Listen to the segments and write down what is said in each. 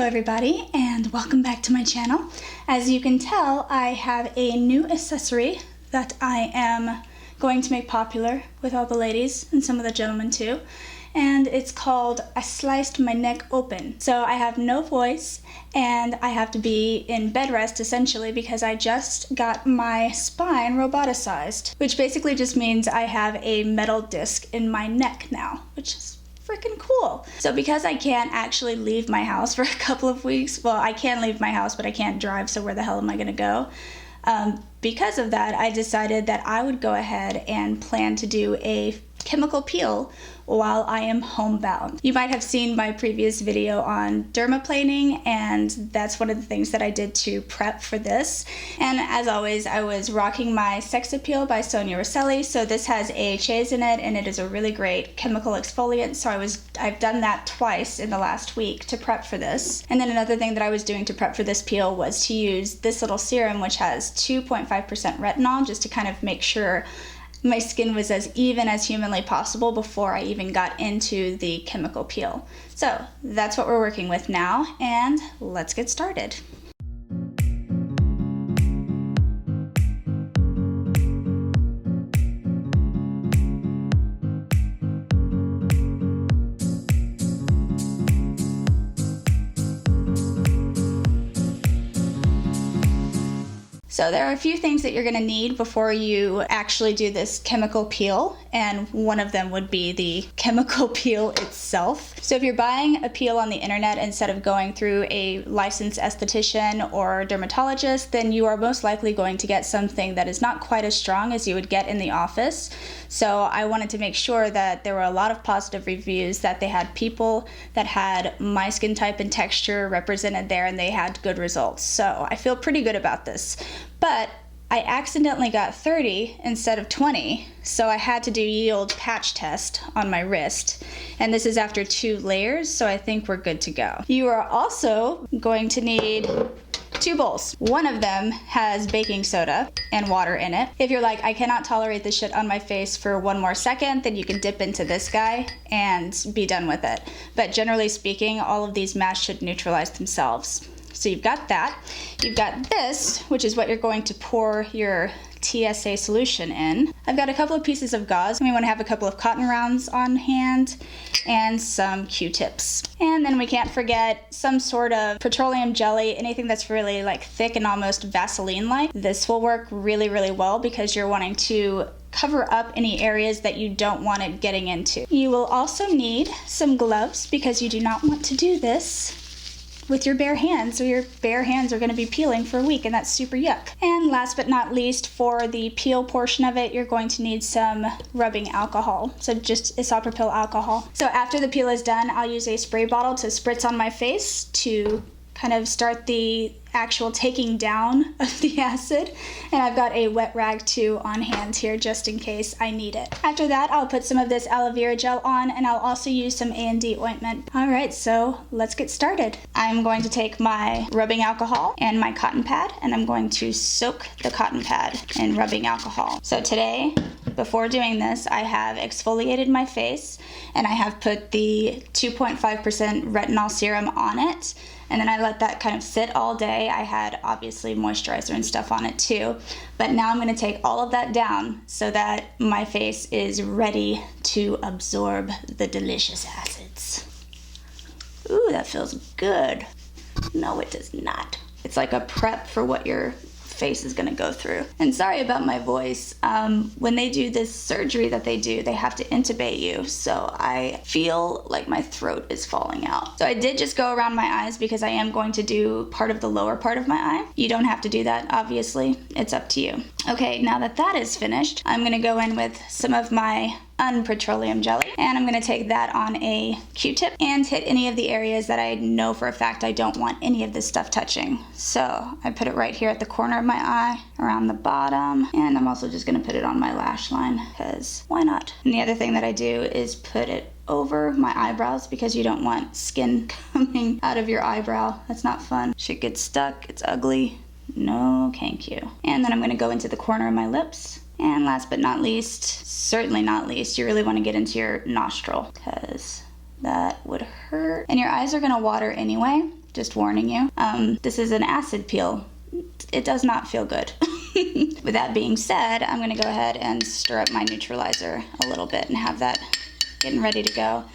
everybody, and welcome back to my channel. As you can tell, I have a new accessory that I am going to make popular with all the ladies and some of the gentlemen too. And it's called I Sliced My Neck Open. So I have no voice and I have to be in bed rest essentially because I just got my spine roboticized, which basically just means I have a metal disc in my neck now, which is freaking cool. So because I can't actually leave my house for a couple of weeks, well, I can leave my house, but I can't drive, so where the hell am I gonna go? Because of that, I decided that I would go ahead and plan to do a chemical peel while I am homebound. You might have seen my previous video on dermaplaning, and that's one of the things that I did to prep for this. And as always, I was rocking my Sex Appeal by Sonia Rosselli. So this has AHAs in it, and it is a really great chemical exfoliant. So I've done that twice in the last week to prep for this. And then another thing that I was doing to prep for this peel was to use this little serum, which has 2.5% retinol, just to kind of make sure my skin was as even as humanly possible before I even got into the chemical peel. So that's what we're working with now, and let's get started. So there are a few things that you're going to need before you actually do this chemical peel, and one of them would be the chemical peel itself. So if you're buying a peel on the internet instead of going through a licensed esthetician or dermatologist, then you are most likely going to get something that is not quite as strong as you would get in the office. So I wanted to make sure that there were a lot of positive reviews, that they had people that had my skin type and texture represented there, and they had good results. So I feel pretty good about this. But I accidentally got 30 instead of 20, so I had to do yield patch test on my wrist. And this is after 2 layers, so I think we're good to go. You are also going to need 2 bowls. One of them has baking soda and water in it. If you're like, I cannot tolerate this shit on my face for 1 more second, then you can dip into this guy and be done with it. But generally speaking, all of these masks should neutralize themselves. So you've got that. You've got this, which is what you're going to pour your TSA solution in. I've got a couple of pieces of gauze. We want to have a couple of cotton rounds on hand and some Q-tips. And then we can't forget some sort of petroleum jelly, anything that's really like thick and almost Vaseline-like. This will work really, really well because you're wanting to cover up any areas that you don't want it getting into. You will also need some gloves because you do not want to do this with your bare hands, or your bare hands are going to be peeling for a week, and that's super yuck. And last but not least, for the peel portion of it, you're going to need some rubbing alcohol, so just isopropyl alcohol. So after the peel is done, I'll use a spray bottle to spritz on my face to kind of start the actual taking down of the acid, and I've got a wet rag too on hand here just in case I need it. After that, I'll put some of this aloe vera gel on, and I'll also use some A&D ointment. Alright, so let's get started. I'm going to take my rubbing alcohol and my cotton pad, and I'm going to soak the cotton pad in rubbing alcohol. So today, before doing this, I have exfoliated my face, and I have put the 2.5% retinol serum on it, and then I let that kind of sit all day. I had obviously moisturizer and stuff on it too, but now I'm going to take all of that down so that my face is ready to absorb the delicious acids. Ooh, that feels good. No, it does not. It's like a prep for what your face is gonna go through. And sorry about my voice. When they do this surgery that they do, they have to intubate you, so I feel like my throat is falling out. So I did just go around my eyes because I am going to do part of the lower part of my eye. You don't have to do that, obviously. It's up to you. Okay, now that that is finished, I'm gonna go in with some of my unpetroleum jelly, and I'm going to take that on a Q-tip and hit any of the areas that I know for a fact I don't want any of this stuff touching. So I put it right here at the corner of my eye, around the bottom, and I'm also just going to put it on my lash line because why not? And the other thing that I do is put it over my eyebrows because you don't want skin coming out of your eyebrow. That's not fun. Shit gets stuck. It's ugly. No, thank you. And then I'm going to go into the corner of my lips. And last but not least, certainly not least, you really want to get into your nostril because that would hurt. And your eyes are going to water anyway. just warning you. This is an acid peel. It does not feel good. With that being said, I'm gonna go ahead and stir up my neutralizer a little bit and have that getting ready to go.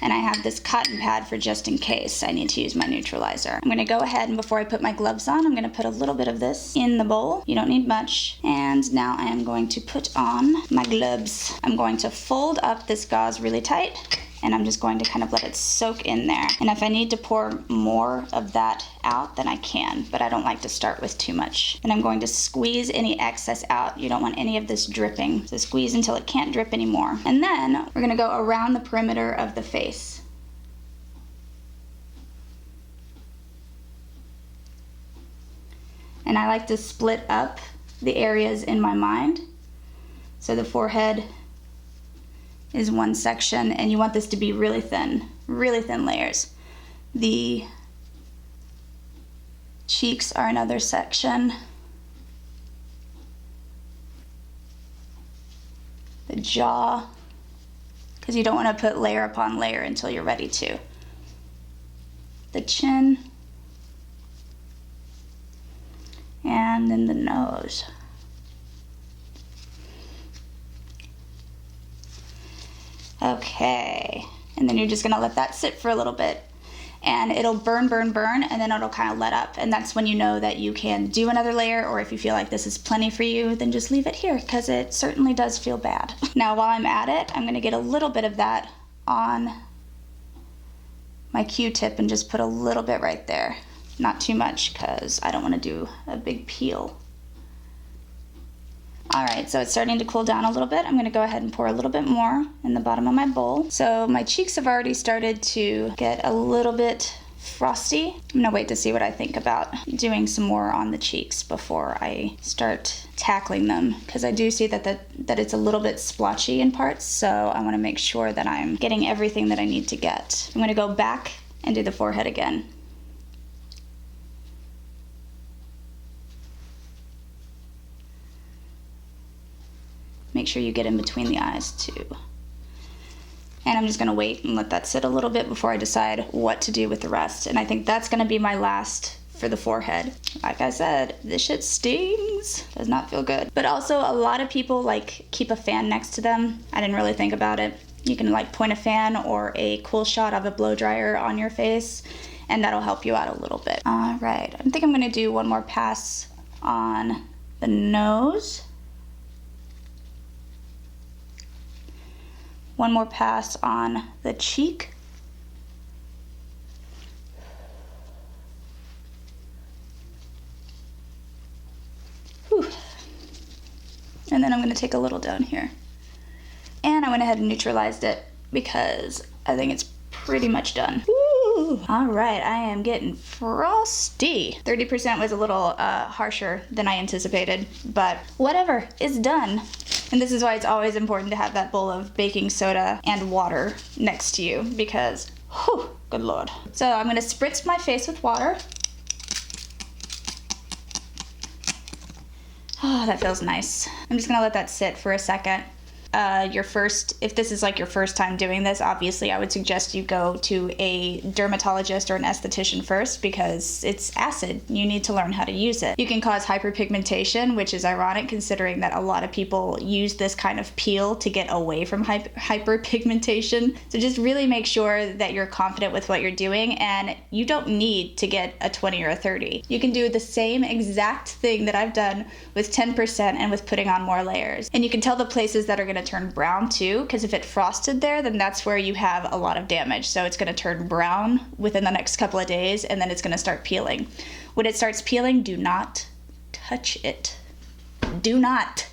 And I have this cotton pad for just in case I need to use my neutralizer. I'm gonna go ahead and before I put my gloves on, I'm gonna put a little bit of this in the bowl. You don't need much. And now I am going to put on my gloves. I'm going to fold up this gauze really tight, and I'm just going to kind of let it soak in there. And if I need to pour more of that out, then I can, but I don't like to start with too much. And I'm going to squeeze any excess out. You don't want any of this dripping. So squeeze until it can't drip anymore. And then we're gonna go around the perimeter of the face. And I like to split up the areas in my mind. So the forehead is one section, and you want this to be really thin layers. The cheeks are another section. The jaw, because you don't want to put layer upon layer until you're ready to. The chin, and then the nose. Okay, and then you're just gonna let that sit for a little bit, and it'll burn, and then it'll kind of let up, and that's when you know that you can do another layer, or if you feel like this is plenty for you, then just leave it here, because it certainly does feel bad. Now while I'm at it, I'm gonna get a little bit of that on my Q-tip and just put a little bit right there. Not too much, because I don't want to do a big peel. Alright, so it's starting to cool down a little bit. I'm going to go ahead and pour a little bit more in the bottom of my bowl. So my cheeks have already started to get a little bit frosty. I'm going to wait to see what I think about doing some more on the cheeks before I start tackling them, because I do see that it's a little bit splotchy in parts, so I want to make sure that I'm getting everything that I need to get. I'm going to go back and do the forehead again. Make sure you get in between the eyes too. And I'm just gonna wait and let that sit a little bit before I decide what to do with the rest. And I think that's gonna be my last for the forehead. Like I said, this shit stings. Does not feel good. But also a lot of people like keep a fan next to them. I didn't really think about it. You can like point a fan or a cool shot of a blow dryer on your face, and that'll help you out a little bit. All right, I think I'm gonna do one more pass on the nose. One more pass on the cheek. Whew. And then I'm going to take a little down here. And I went ahead and neutralized it because I think it's pretty much done. Woo! All right, I am getting frosty. 30% was a little harsher than I anticipated, but whatever, it's done. And this is why it's always important to have that bowl of baking soda and water next to you, because, whew, good Lord. So I'm gonna spritz my face with water. Oh, that feels nice. I'm just gonna let that sit for a second. If this is like your first time doing this, obviously I would suggest you go to a dermatologist or an esthetician first, because it's acid. You need to learn how to use it. You can cause hyperpigmentation, which is ironic considering that a lot of people use this kind of peel to get away from hyperpigmentation. So just really make sure that you're confident with what you're doing, and you don't need to get a 20 or a 30. You can do the same exact thing that I've done with 10% and with putting on more layers. And you can tell the places that are going to turn brown too, because if it frosted there, then that's where you have a lot of damage. So it's going to turn brown within the next couple of days, and then it's going to start peeling. When it starts peeling, do not touch it. Do not.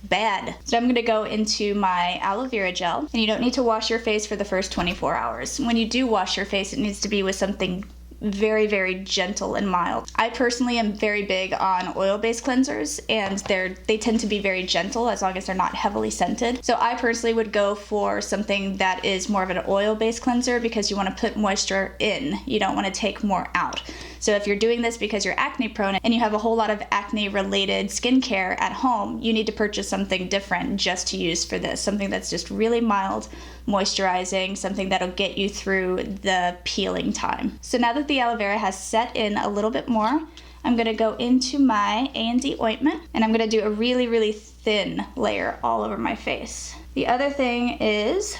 Bad. So I'm going to go into my aloe vera gel, and you don't need to wash your face for the first 24 hours. When you do wash your face, it needs to be with something very, very gentle and mild. I personally am very big on oil-based cleansers, and they tend to be very gentle as long as they're not heavily scented. So I personally would go for something that is more of an oil-based cleanser, because you want to put moisture in. You don't want to take more out. So if you're doing this because you're acne prone and you have a whole lot of acne related skincare at home, you need to purchase something different just to use for this. Something that's just really mild, moisturizing, something that'll get you through the peeling time. So now that the aloe vera has set in a little bit more, I'm gonna go into my A&D ointment and I'm gonna do a really, really thin layer all over my face. The other thing is,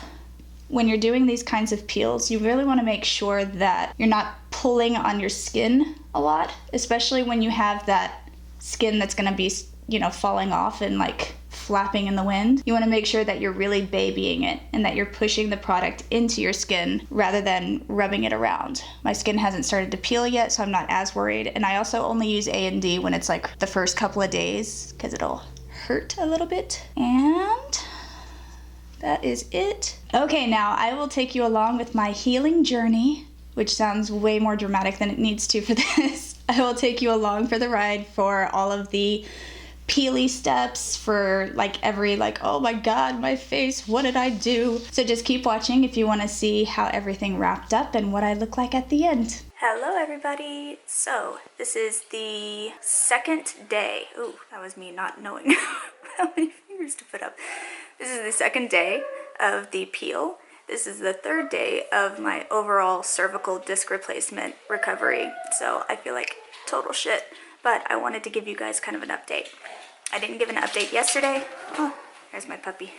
when you're doing these kinds of peels, you really want to make sure that you're not pulling on your skin a lot, especially when you have that skin that's going to be, you know, falling off and like flapping in the wind. You want to make sure that you're really babying it and that you're pushing the product into your skin rather than rubbing it around. My skin hasn't started to peel yet, so I'm not as worried. And I also only use A&D when it's like the first couple of days because it'll hurt a little bit. And that is it. Okay, now I will take you along with my healing journey, which sounds way more dramatic than it needs to for this. I will take you along for the ride for all of the peely steps, for like every oh my god, my face, what did I do? So just keep watching if you want to see how everything wrapped up and what I look like at the end. Hello everybody. So this is the second day. Ooh, that was me not knowing how many fingers to put up. This is the second day of the peel. This is the third day of my overall cervical disc replacement recovery. So I feel like total shit, but I wanted to give you guys kind of an update. I didn't give an update yesterday. Oh, there's my puppy.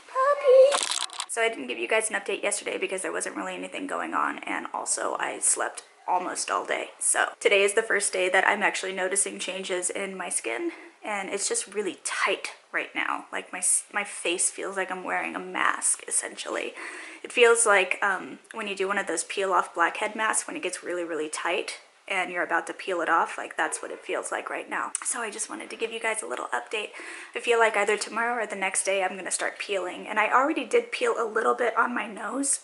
Puppy! So I didn't give you guys an update yesterday because there wasn't really anything going on, and also I slept almost all day. So today is the first day that I'm actually noticing changes in my skin, and it's just really tight right now. Like my face feels like I'm wearing a mask, essentially. It feels like when you do one of those peel off blackhead masks, when it gets really, really tight and you're about to peel it off, like that's what it feels like right now. So I just wanted to give you guys a little update. I feel like either tomorrow or the next day I'm gonna start peeling, and I already did peel a little bit on my nose.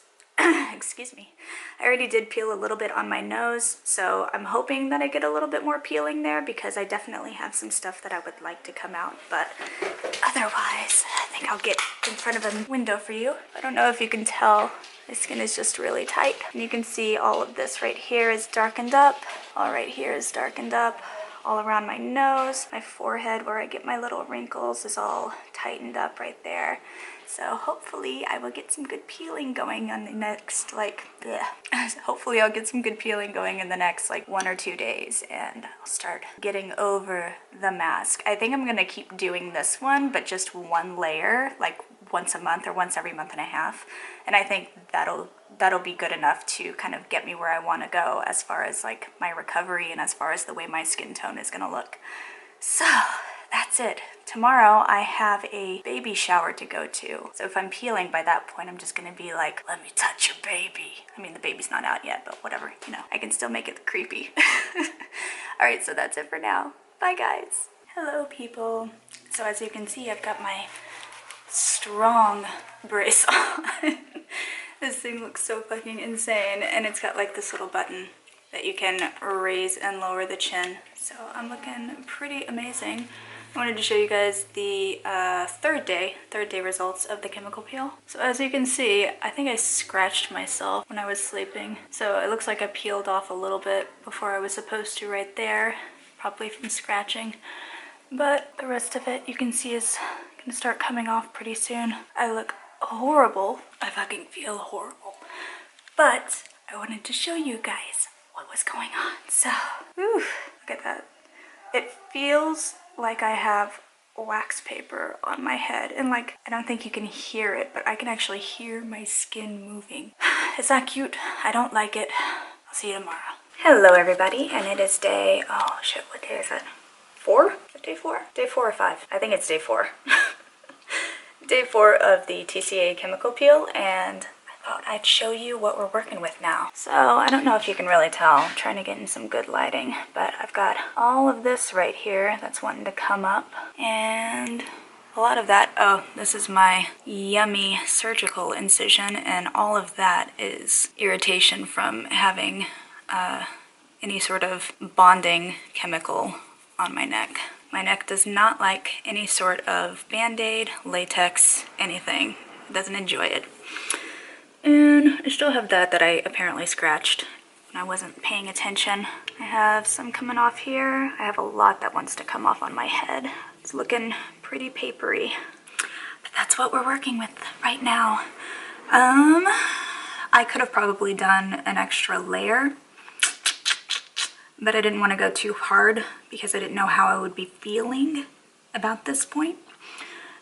Excuse me. I already did peel a little bit on my nose, so I'm hoping that I get a little bit more peeling there because I definitely have some stuff that I would like to come out, but otherwise I think I'll get in front of a window for you. I don't know if you can tell, my skin is just really tight, and you can see all of this right here is darkened up, all right here is darkened up, all around my nose, my forehead where I get my little wrinkles is all tightened up right there. So hopefully I will get some good peeling going on the next hopefully I'll get some good peeling going in the next 1 or 2 days, and I'll start getting over the mask. I think I'm gonna keep doing this one, but just one layer, like once a month or once every month and a half. And I think that'll be good enough to kind of get me where I want to go as far as my recovery and as far as the way my skin tone is gonna look. So that's it. Tomorrow I have a baby shower to go to. So if I'm peeling by that point, I'm just gonna be like, let me touch your baby. I mean, the baby's not out yet, but whatever, you know, I can still make it creepy. All right, so that's it for now. Bye guys. Hello people. So as you can see, I've got my strong brace on. This thing looks so fucking insane, and it's got this little button that you can raise and lower the chin. So I'm looking pretty amazing. I wanted to show you guys the third day results of the chemical peel. So as you can see, I think I scratched myself when I was sleeping. So it looks like I peeled off a little bit before I was supposed to right there, probably from scratching. But the rest of it you can see is gonna start coming off pretty soon. I look horrible. I fucking feel horrible. But I wanted to show you guys what was going on. So, look at that. It feels like I have wax paper on my head, and I don't think you can hear it, but I can actually hear my skin moving. It's not cute. I don't like it. I'll see you tomorrow. Hello everybody, and it is day, oh shit, what day is it? 4? Is it day 4? Day 4 or 5? I think it's day 4. Day 4 of the TCA chemical peel, and I thought I'd show you what we're working with now. So I don't know if you can really tell. I'm trying to get in some good lighting, but I've got all of this right here that's wanting to come up, and a lot of that, oh, this is my yummy surgical incision, and all of that is irritation from having any sort of bonding chemical on my neck. My neck does not like any sort of Band-Aid, latex, anything. It doesn't enjoy it. And I still have that I apparently scratched when I wasn't paying attention. I have some coming off here. I have a lot that wants to come off on my head. It's looking pretty papery. But that's what we're working with right now. I could have probably done an extra layer, but I didn't want to go too hard because I didn't know how I would be feeling about this point.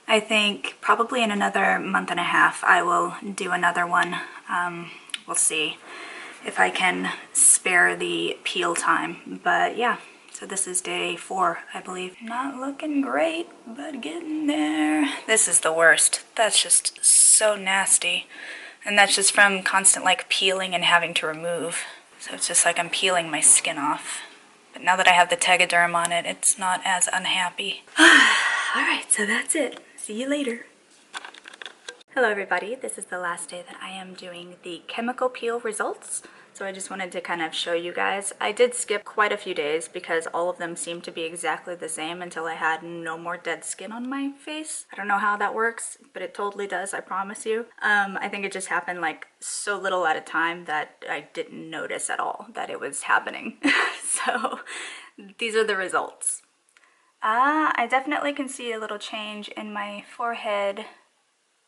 I think probably in another month and a half I will do another one. We'll see if I can spare the peel time. But yeah, so this is day 4, I believe. Not looking great, but getting there. This is the worst. That's just so nasty. And that's just from constant like peeling and having to remove. So it's just like I'm peeling my skin off. But now that I have the Tegaderm on it, it's not as unhappy. Alright, so that's it. See you later. Hello everybody, this is the last day that I am doing the chemical peel results. So I just wanted to kind of show you guys. I did skip quite a few days because all of them seemed to be exactly the same until I had no more dead skin on my face. I don't know how that works, but it totally does, I promise you. I think it just happened like so little at a time that I didn't notice at all that it was happening. So these are the results. I definitely can see a little change in my forehead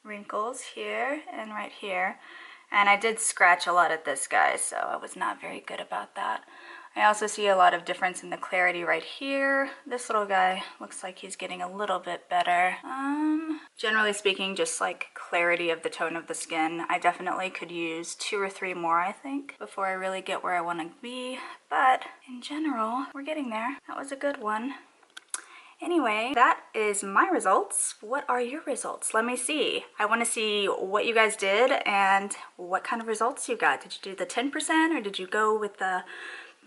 wrinkles here and right here. And I did scratch a lot at this, guys, so I was not very good about that. I also see a lot of difference in the clarity right here. This little guy looks like he's getting a little bit better. Generally speaking, just like clarity of the tone of the skin. I definitely could use 2 or 3 more, I think, before I really get where I want to be. But in general, we're getting there. That was a good one. Anyway, that is my results. What are your results? Let me see. I want to see what you guys did and what kind of results you got. Did you do the 10% or did you go with the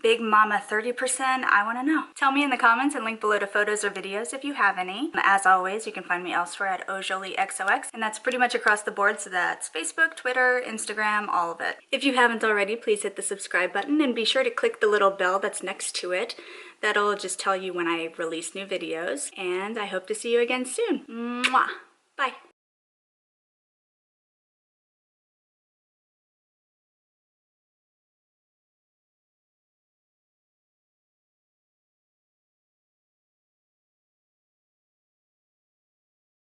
Big Mama 30%? I want to know. Tell me in the comments and link below to photos or videos if you have any. As always, you can find me elsewhere at OJolieXOX, and that's pretty much across the board, so that's Facebook, Twitter, Instagram, all of it. If you haven't already, please hit the subscribe button and be sure to click the little bell that's next to it. That'll just tell you when I release new videos, and I hope to see you again soon. Mwah! Bye!